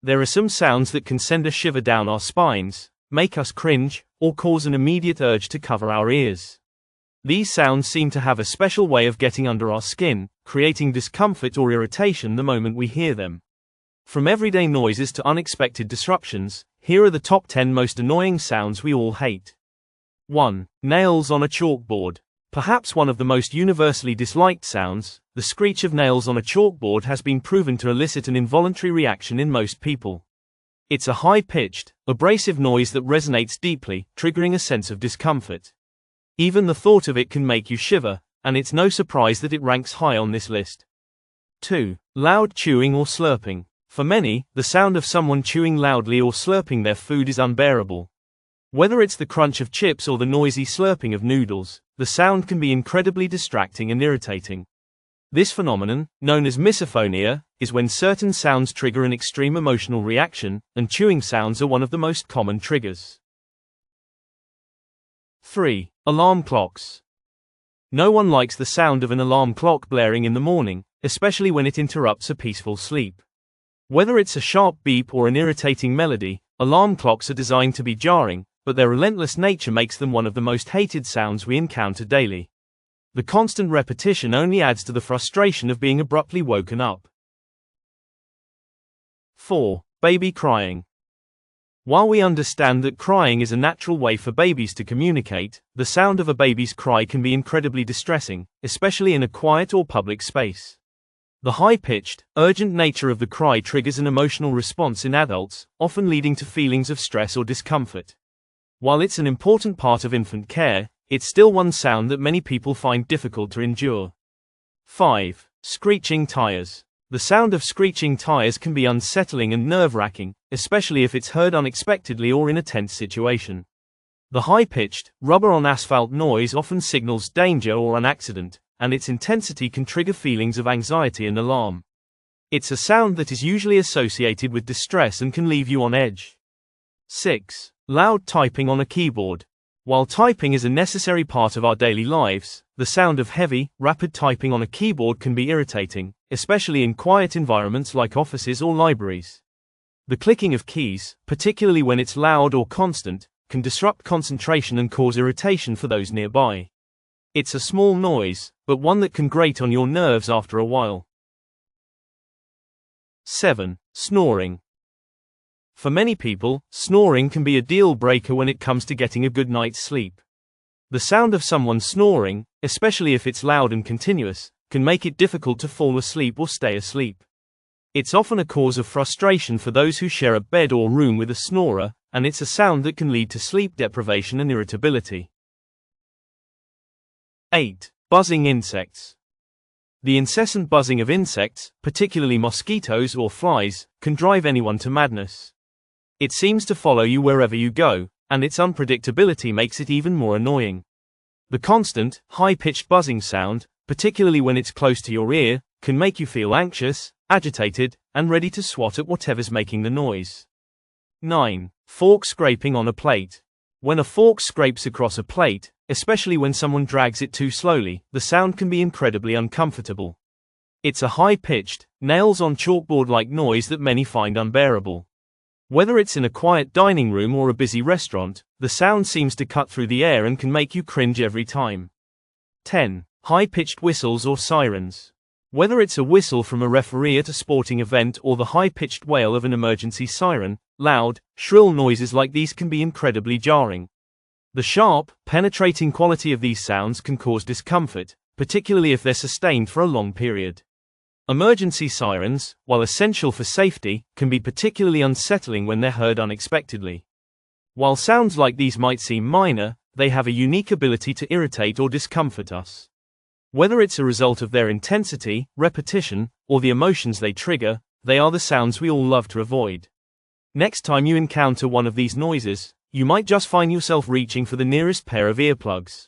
There are some sounds that can send a shiver down our spines, make us cringe, or cause an immediate urge to cover our ears. These sounds seem to have a special way of getting under our skin, creating discomfort or irritation the moment we hear them. From everyday noises to unexpected disruptions, here are the top 10 most annoying sounds we all hate. 1. Nails on a chalkboard. Perhaps one of the most universally disliked sounds, the screech of nails on a chalkboard has been proven to elicit an involuntary reaction in most people. It's a high-pitched, abrasive noise that resonates deeply, triggering a sense of discomfort. Even the thought of it can make you shiver, and it's no surprise that it ranks high on this list. 2. Loud chewing or slurping. For many, the sound of someone chewing loudly or slurping their food is unbearable. Whether it's the crunch of chips or the noisy slurping of noodles, the sound can be incredibly distracting and irritating. This phenomenon, known as misophonia, is when certain sounds trigger an extreme emotional reaction, and chewing sounds are one of the most common triggers. 3. Alarm clocks. No one likes the sound of an alarm clock blaring in the morning, especially when it interrupts a peaceful sleep. Whether it's a sharp beep or an irritating melody, alarm clocks are designed to be jarring, but their relentless nature makes them one of the most hated sounds we encounter daily. The constant repetition only adds to the frustration of being abruptly woken up. 4. Baby crying. While we understand that crying is a natural way for babies to communicate, the sound of a baby's cry can be incredibly distressing, especially in a quiet or public space. The high-pitched, urgent nature of the cry triggers an emotional response in adults, often leading to feelings of stress or discomfort. While it's an important part of infant care, it's still one sound that many people find difficult to endure. 5. Screeching tires. The sound of screeching tires can be unsettling and nerve-wracking, especially if it's heard unexpectedly or in a tense situation. The high-pitched, rubber-on-asphalt noise often signals danger or an accident, and its intensity can trigger feelings of anxiety and alarm. It's a sound that is usually associated with distress and can leave you on edge. 6. Loud typing on a keyboard. While typing is a necessary part of our daily lives, the sound of heavy, rapid typing on a keyboard can be irritating, especially in quiet environments like offices or libraries. The clicking of keys, particularly when it's loud or constant, can disrupt concentration and cause irritation for those nearby. It's a small noise, but one that can grate on your nerves after a while. 7. Snoring. For many people, snoring can be a deal breaker when it comes to getting a good night's sleep. The sound of someone snoring, especially if it's loud and continuous, can make it difficult to fall asleep or stay asleep. It's often a cause of frustration for those who share a bed or room with a snorer, and it's a sound that can lead to sleep deprivation and irritability. 8. Buzzing insects. The incessant buzzing of insects, particularly mosquitoes or flies, can drive anyone to madness. It seems to follow you wherever you go, and its unpredictability makes it even more annoying. The constant, high-pitched buzzing sound, particularly when it's close to your ear, can make you feel anxious, agitated, and ready to swat at whatever's making the noise. 9. Fork scraping on a plate. When a fork scrapes across a plate, especially when someone drags it too slowly, the sound can be incredibly uncomfortable. It's a high-pitched, nails-on-chalkboard-like noise that many find unbearable. Whether it's in a quiet dining room or a busy restaurant, the sound seems to cut through the air and can make you cringe every time. 10. High-pitched whistles or sirens. Whether it's a whistle from a referee at a sporting event or the high-pitched wail of an emergency siren, loud, shrill noises like these can be incredibly jarring. The sharp, penetrating quality of these sounds can cause discomfort, particularly if they're sustained for a long period. Emergency sirens, while essential for safety, can be particularly unsettling when they're heard unexpectedly. While sounds like these might seem minor, they have a unique ability to irritate or discomfort us. Whether it's a result of their intensity, repetition, or the emotions they trigger, they are the sounds we all love to avoid. Next time you encounter one of these noises, you might just find yourself reaching for the nearest pair of earplugs.